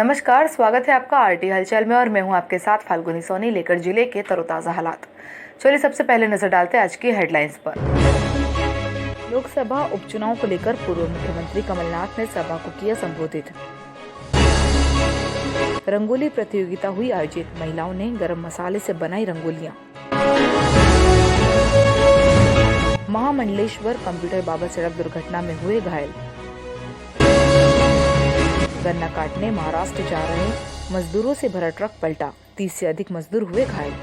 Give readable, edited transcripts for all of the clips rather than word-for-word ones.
नमस्कार, स्वागत है आपका आरटी हलचल में और मैं हूं आपके साथ फाल्गुनी सोनी लेकर जिले के तरोताज़ा हालात। चलिए सबसे पहले नजर डालते हैं आज की हेडलाइंस पर। लोकसभा उपचुनाव को लेकर पूर्व मुख्यमंत्री कमलनाथ ने सभा को किया संबोधित। रंगोली प्रतियोगिता हुई आयोजित, महिलाओं ने गरम मसाले से बनाई रंगोलियां। महामंडलेश्वर कंप्यूटर बाबा सड़क दुर्घटना में हुए घायल। गन्ना काटने महाराष्ट्र जा रहे मजदूरों से भरा ट्रक पलटा, 30 से अधिक मजदूर हुए घायल।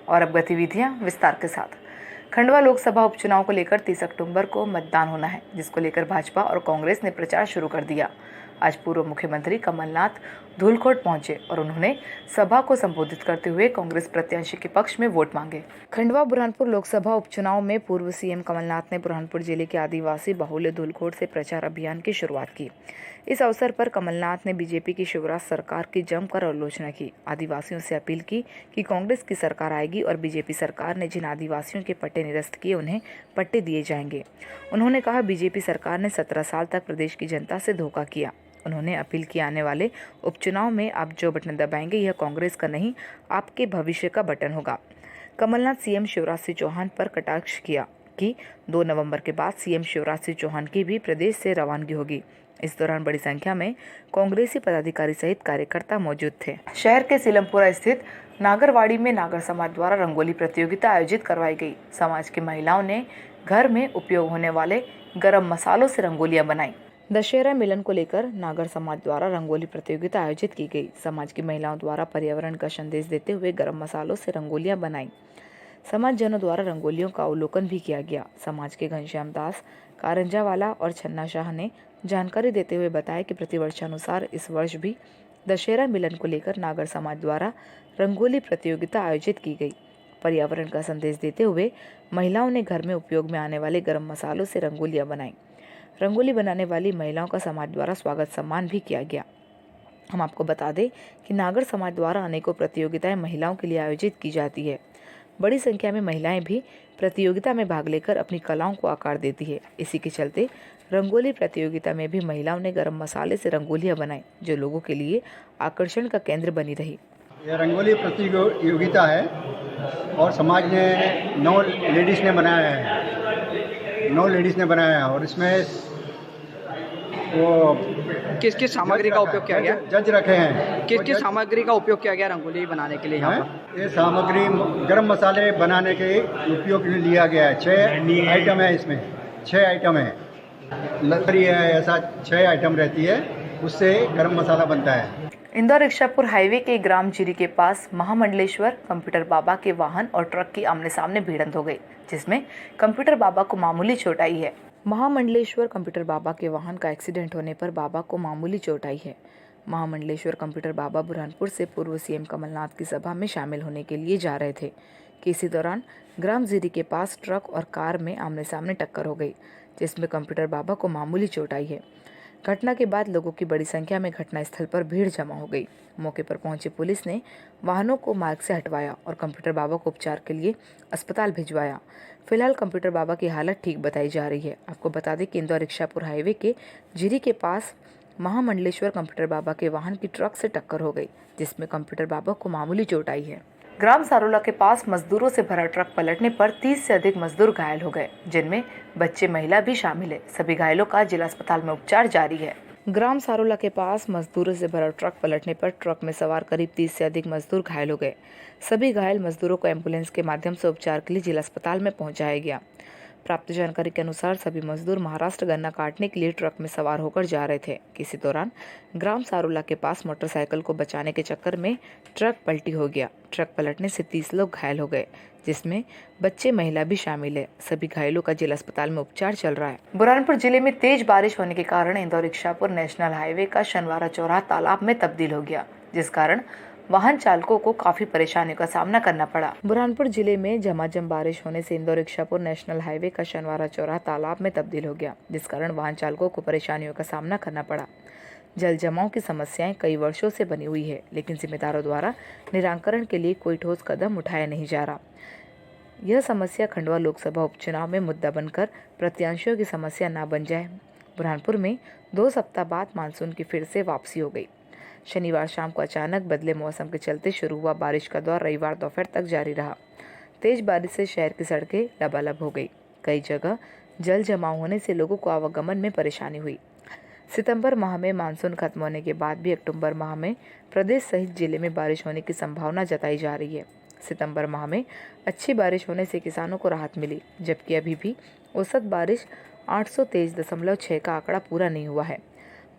और अब गतिविधियां विस्तार के साथ। खंडवा लोकसभा उपचुनाव को लेकर 30 अक्टूबर को मतदान होना है, जिसको लेकर भाजपा और कांग्रेस ने प्रचार शुरू कर दिया। आज पूर्व मुख्यमंत्री कमलनाथ धूलकोट पहुंचे और उन्होंने सभा को संबोधित करते हुए कांग्रेस प्रत्याशी के पक्ष में वोट मांगे। खंडवा बुरहानपुर लोकसभा उपचुनाव में पूर्व सीएम कमलनाथ ने बुरहानपुर जिले के आदिवासी बाहुल्य धूलकोट से प्रचार अभियान की शुरुआत की। इस अवसर पर कमलनाथ ने बीजेपी की शिवराज सरकार की जमकर आलोचना की। आदिवासियों से अपील की कि कांग्रेस की सरकार आएगी और बीजेपी सरकार ने जिन आदिवासियों के पट्टे निरस्त किए उन्हें पट्टे दिए जाएंगे। उन्होंने कहा, बीजेपी सरकार ने 17 साल तक प्रदेश की जनता से धोखा किया। उन्होंने अपील की, आने वाले उपचुनाव में आप जो बटन दबाएंगे यह कांग्रेस का नहीं, आपके भविष्य का बटन होगा। कमलनाथ सीएम शिवराज सिंह चौहान पर कटाक्ष किया कि 2 नवंबर के बाद सीएम शिवराज सिंह चौहान की भी प्रदेश से रवानगी होगी। इस दौरान बड़ी संख्या में कांग्रेसी पदाधिकारी सहित कार्यकर्ता मौजूद थे। शहर के सीलमपुरा स्थित नागरवाड़ी में नागर समाज द्वारा रंगोली प्रतियोगिता आयोजित करवाई गई। समाज की महिलाओं ने घर में उपयोग होने वाले गरम मसालों से रंगोलियां बनाई। दशहरा मिलन को लेकर नागर समाज द्वारा रंगोली प्रतियोगिता आयोजित की गई। समाज की महिलाओं द्वारा पर्यावरण का संदेश देते हुए गरम मसालों से रंगोलियां बनाई। समाजजनों द्वारा रंगोलियों का अवलोकन भी किया गया। समाज के घनश्याम दास कारंजावाला और छन्ना शाह ने जानकारी देते हुए बताया कि प्रतिवर्षानुसार इस वर्ष भी दशहरा मिलन को लेकर नागर समाज द्वारा रंगोली प्रतियोगिता आयोजित की गई। पर्यावरण का संदेश देते हुए महिलाओं ने घर में उपयोग में आने वाले गरम मसालों से रंगोलियां बनाई। रंगोली बनाने वाली महिलाओं का समाज द्वारा स्वागत सम्मान भी किया गया। हम आपको बता दें कि नागर समाज द्वारा अनेकों प्रतियोगिताएं महिलाओं के लिए आयोजित की जाती है। बड़ी संख्या में महिलाएं भी प्रतियोगिता में भाग लेकर अपनी कलाओं को आकार देती है। इसी के चलते रंगोली प्रतियोगिता में भी महिलाओं ने गरम मसाले से रंगोलियां बनाई, जो लोगों के लिए आकर्षण का केंद्र बनी रही। यह रंगोली प्रतियोगिता है और समाज ने 9 लेडीज़ ने बनाया है। 9 लेडीज़ ने बनाया है और इसमें वो किस सामग्री का उपयोग किया गया? जज रखे हैं। किस सामग्री का उपयोग किया गया रंगोली बनाने के लिए? यहाँ पर ये सामग्री गरम मसाले बनाने के उपयोग के लिए लिया गया है। 6 आइटम है इसमें, 6 आइटम है। लकड़ी है, ऐसा 6 आइटम रहती है, उससे गरम मसाला बनता है। इंदौर इच्छापुर हाईवे के ग्राम जीरी के पास महामंडलेश्वर कंप्यूटर बाबा के वाहन और ट्रक की आमने सामने भिड़ंत हो गई, जिसमें कंप्यूटर बाबा को मामूली चोट आई है। महामंडलेश्वर कंप्यूटर बाबा के वाहन का एक्सीडेंट होने पर बाबा को मामूली चोट आई है। महामंडलेश्वर कंप्यूटर बाबा बुरहानपुर से पूर्व सीएम कमलनाथ की सभा में शामिल होने के लिए जा रहे थे कि इसी दौरान ग्राम जीरी के पास ट्रक और कार में आमने सामने टक्कर हो गई, जिसमें कंप्यूटर बाबा को मामूली चोट आई है। घटना के बाद लोगों की बड़ी संख्या में घटनास्थल पर भीड़ जमा हो गई। मौके पर पहुंची पुलिस ने वाहनों को मार्ग से हटवाया और कंप्यूटर बाबा को उपचार के लिए अस्पताल भिजवाया। फिलहाल कंप्यूटर बाबा की हालत ठीक बताई जा रही है। आपको बता दें कि इंदौर इच्छापुर हाईवे के जीरी के पास महामंडलेश्वर कंप्यूटर बाबा के वाहन की ट्रक से टक्कर हो गई, जिसमें कंप्यूटर बाबा को मामूली चोट आई है। ग्राम सारोला के पास मजदूरों से भरा ट्रक पलटने पर 30 से अधिक मजदूर घायल हो गए, जिनमें बच्चे, महिला भी शामिल है। सभी घायलों का जिला अस्पताल में उपचार जारी है। ग्राम सारोला के पास मजदूरों से भरा ट्रक पलटने पर ट्रक में सवार करीब 30 से अधिक मजदूर घायल हो गए। सभी घायल मजदूरों को एम्बुलेंस के माध्यम से उपचार के लिए जिला अस्पताल में पहुंचाया गया। प्राप्त जानकारी के अनुसार सभी मजदूर महाराष्ट्र गन्ना काटने के लिए ट्रक में सवार होकर जा रहे थे। इसी दौरान ग्राम सारोला के पास मोटरसाइकिल को बचाने के चक्कर में ट्रक पलटी हो गया। ट्रक पलटने से 30 लोग घायल हो गए, जिसमें बच्चे, महिला भी शामिल है। सभी घायलों का जिला अस्पताल में उपचार चल रहा है। बुरहानपुर जिले में तेज बारिश होने के कारण इंदौर इच्छापुर नेशनल हाईवे का शनवारा चौराहा तालाब में तब्दील हो गया, जिस कारण वाहन चालकों को काफी परेशानियों का सामना करना पड़ा। बुरहानपुर जिले में झमाझम बारिश होने से इंदौर इच्छापुर नेशनल हाईवे का शनवारा चौराहा तालाब में तब्दील हो गया, जिस कारण वाहन चालकों को परेशानियों का सामना करना पड़ा। जल जमाव की समस्याएं कई वर्षों से बनी हुई है, लेकिन जिम्मेदारों द्वारा निराकरण के लिए कोई ठोस कदम उठाया नहीं जा रहा। यह समस्या खंडवा लोकसभा उपचुनाव में मुद्दा बनकर प्रत्याशियों की समस्या न बन जाए। बुरहानपुर में 2 सप्ताह बाद मानसून की फिर से वापसी हो गई। शनिवार शाम को अचानक बदले मौसम के चलते शुरू हुआ बारिश का दौर रविवार दोपहर तक जारी रहा। तेज बारिश से शहर की सड़कें लबालब हो गई। कई जगह जल जमाव होने से लोगों को आवागमन में परेशानी हुई। सितंबर माह में मानसून खत्म होने के बाद भी अक्टूबर माह में प्रदेश सहित जिले में बारिश होने की संभावना जताई जा रही है। सितंबर माह में अच्छी बारिश होने से किसानों को राहत मिली, जबकि अभी भी औसत बारिश 823.6 का आंकड़ा पूरा नहीं हुआ है।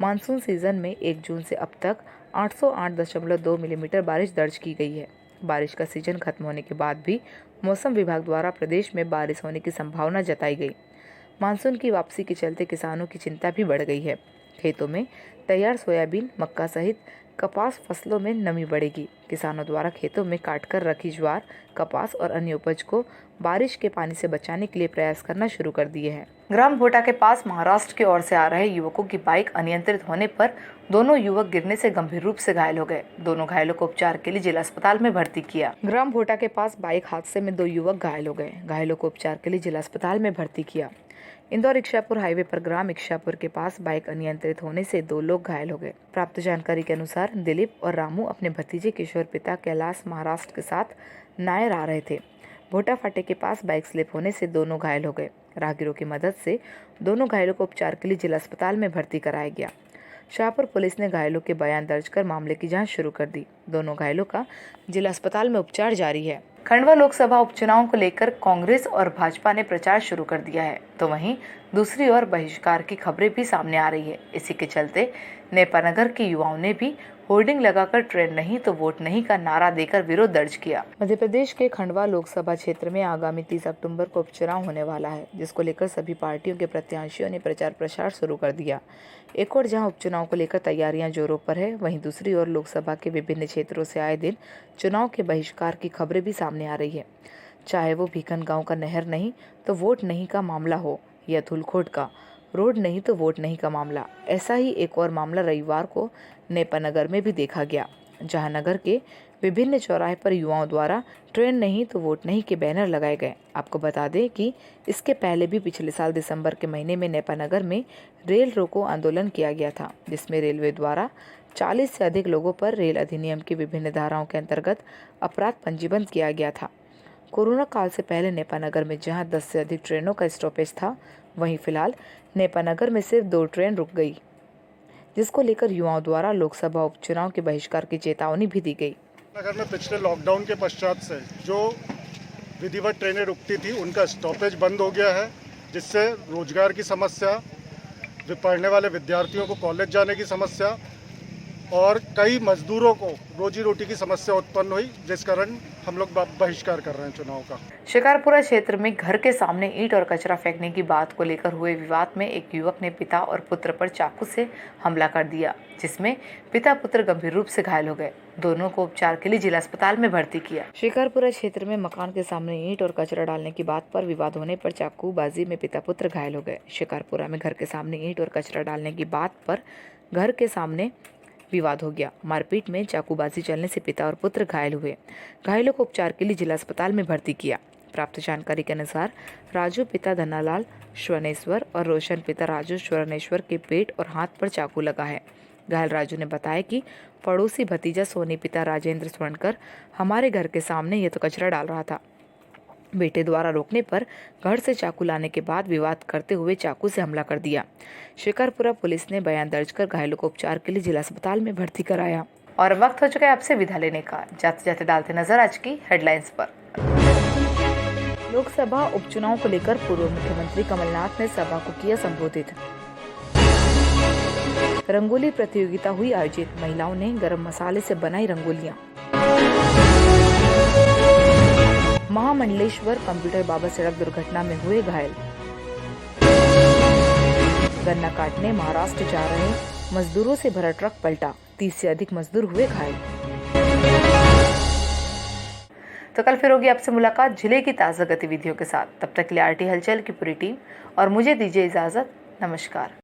मानसून सीजन में 1 जून से अब तक 808.2 मिलीमीटर बारिश दर्ज की गई है। बारिश का सीजन खत्म होने के बाद भी मौसम विभाग द्वारा प्रदेश में बारिश होने की संभावना जताई गई। मानसून की वापसी के चलते किसानों की चिंता भी बढ़ गई है। खेतों में तैयार सोयाबीन, मक्का सहित कपास फसलों में नमी बढ़ेगी। किसानों द्वारा खेतों में काटकर रखी ज्वार, कपास और अन्य उपज को बारिश के पानी से बचाने के लिए प्रयास करना शुरू कर दिए हैं। ग्राम भोटा के पास महाराष्ट्र की ओर से आ रहे युवकों की बाइक अनियंत्रित होने पर दोनों युवक गिरने से गंभीर रूप से घायल हो गए। दोनों घायलों को उपचार के लिए जिला अस्पताल में भर्ती किया। ग्राम भोटा के पास बाइक हादसे में 2 युवक घायल हो गए। घायलों को उपचार के लिए जिला अस्पताल में भर्ती किया। इंदौर इच्छापुर हाईवे पर ग्राम इच्छापुर के पास बाइक अनियंत्रित होने से 2 लोग घायल हो गए। प्राप्त जानकारी के अनुसार दिलीप और रामू अपने भतीजे किशोर पिता कैलाश महाराष्ट्र के साथ नायर आ रहे थे। भोटा फाटे के पास बाइक स्लिप होने से दोनों घायल हो गए। राहगीरों की मदद से दोनों घायलों को उपचार के लिए जिला अस्पताल में भर्ती कराया गया। शाहपुर पुलिस ने घायलों के बयान दर्ज कर मामले की जांच शुरू कर दी। दोनों घायलों का जिला अस्पताल में उपचार जारी है। खंडवा लोकसभा उपचुनाव को लेकर कांग्रेस और भाजपा ने प्रचार शुरू कर दिया है, तो वहीं दूसरी ओर बहिष्कार की खबरें भी सामने आ रही है। इसी के चलते नेपानगर के युवाओं ने भी होर्डिंग लगाकर ट्रेन नहीं तो वोट नहीं का नारा देकर विरोध दर्ज किया। मध्य प्रदेश के खंडवा लोकसभा क्षेत्र में आगामी 30 अक्टूबर को उपचुनाव होने वाला है, जिसको लेकर सभी पार्टियों के प्रत्याशियों ने प्रचार प्रसार शुरू कर दिया। एक और जहां उपचुनाव को लेकर तैयारियां जोरों पर है, वहीं दूसरी ओर लोकसभा के विभिन्न क्षेत्रों से आए दिन चुनाव के बहिष्कार की खबरें भी सामने आ रही है। चाहे वो भीखनगांव का नहर नहीं तो वोट नहीं का मामला हो या धुलखोट का रोड नहीं तो वोट नहीं का मामला। ऐसा ही एक और मामला रविवार को नेपानगर में भी देखा गया, जहां नगर के विभिन्न चौराहे पर युवाओं द्वारा ट्रेन नहीं तो वोट नहीं के बैनर लगाए गए। आपको बता दें कि इसके पहले भी पिछले साल दिसंबर के महीने में नेपानगर में रेल रोको आंदोलन किया गया था, जिसमें रेलवे द्वारा 40 से अधिक लोगों पर रेल अधिनियम की विभिन्न धाराओं के अंतर्गत अपराध पंजीबद्ध किया गया था। कोरोना काल से पहले नेपानगर में जहां 10 से अधिक ट्रेनों का स्टॉपेज था, वहीं फिलहाल नेपानगर में सिर्फ 2 ट्रेन रुक गई, जिसको लेकर युवाओं द्वारा लोकसभा उपचुनाव के बहिष्कार की चेतावनी भी दी गई। नगर में पिछले लॉकडाउन के पश्चात से जो विधिवत ट्रेनें रुकती थी उनका स्टॉपेज बंद हो गया है, जिससे रोजगार की समस्या, पढ़ने वाले विद्यार्थियों को कॉलेज जाने की समस्या और कई मजदूरों को रोजी रोटी की समस्या उत्पन्न हुई, जिस कारण हम लोग बहिष्कार कर रहे हैं चुनाव का। शिकारपुरा क्षेत्र में घर के सामने ईंट और कचरा फेंकने की बात को लेकर हुए विवाद में एक युवक ने पिता और पुत्र पर चाकू से हमला कर दिया, जिसमें पिता पुत्र गंभीर रूप से घायल हो गए। दोनों को उपचार के लिए जिला अस्पताल में भर्ती किया। शिकारपुरा क्षेत्र में मकान के सामने ईंट और कचरा डालने की बात पर विवाद होने पर चाकूबाजी में पिता पुत्र घायल हो गए। शिकारपुरा में घर के सामने ईंट और कचरा डालने की बात पर घर के सामने विवाद हो गया। मारपीट में चाकूबाजी चलने से पिता और पुत्र घायल हुए। घायलों को उपचार के लिए जिला अस्पताल में भर्ती किया। प्राप्त जानकारी के अनुसार राजू पिता धनालाल श्वनेश्वर और रोशन पिता राजू श्वनेश्वर के पेट और हाथ पर चाकू लगा है। घायल राजू ने बताया कि पड़ोसी भतीजा सोनी पिता राजेंद्र स्वर्णकर हमारे घर के सामने ये तो कचरा डाल रहा था। बेटे द्वारा रोकने पर घर से चाकू लाने के बाद विवाद करते हुए चाकू से हमला कर दिया। शिकारपुरा पुलिस ने बयान दर्ज कर घायलों को उपचार के लिए जिला अस्पताल में भर्ती कराया। और वक्त हो चुका है आपसे विदा लेने का। जाते जाते डालते नजर आज की हेडलाइंस पर। लोकसभा उपचुनाव को लेकर पूर्व मुख्यमंत्री कमलनाथ ने सभा को किया संबोधित। रंगोली प्रतियोगिता हुई आयोजित, महिलाओं ने गरम मसाले से बनाई रंगोलियां। महामंडलेश्वर कंप्यूटर बाबा सड़क दुर्घटना में हुए घायल। गन्ना काटने महाराष्ट्र जा रहे मजदूरों से भरा ट्रक पलटा, 30 से अधिक मजदूर हुए घायल। तो कल फिर होगी आपसे मुलाकात जिले की ताज़ा गतिविधियों के साथ। तब तक के लिए आरटी हलचल की पूरी टीम और मुझे दीजिए इजाजत। नमस्कार।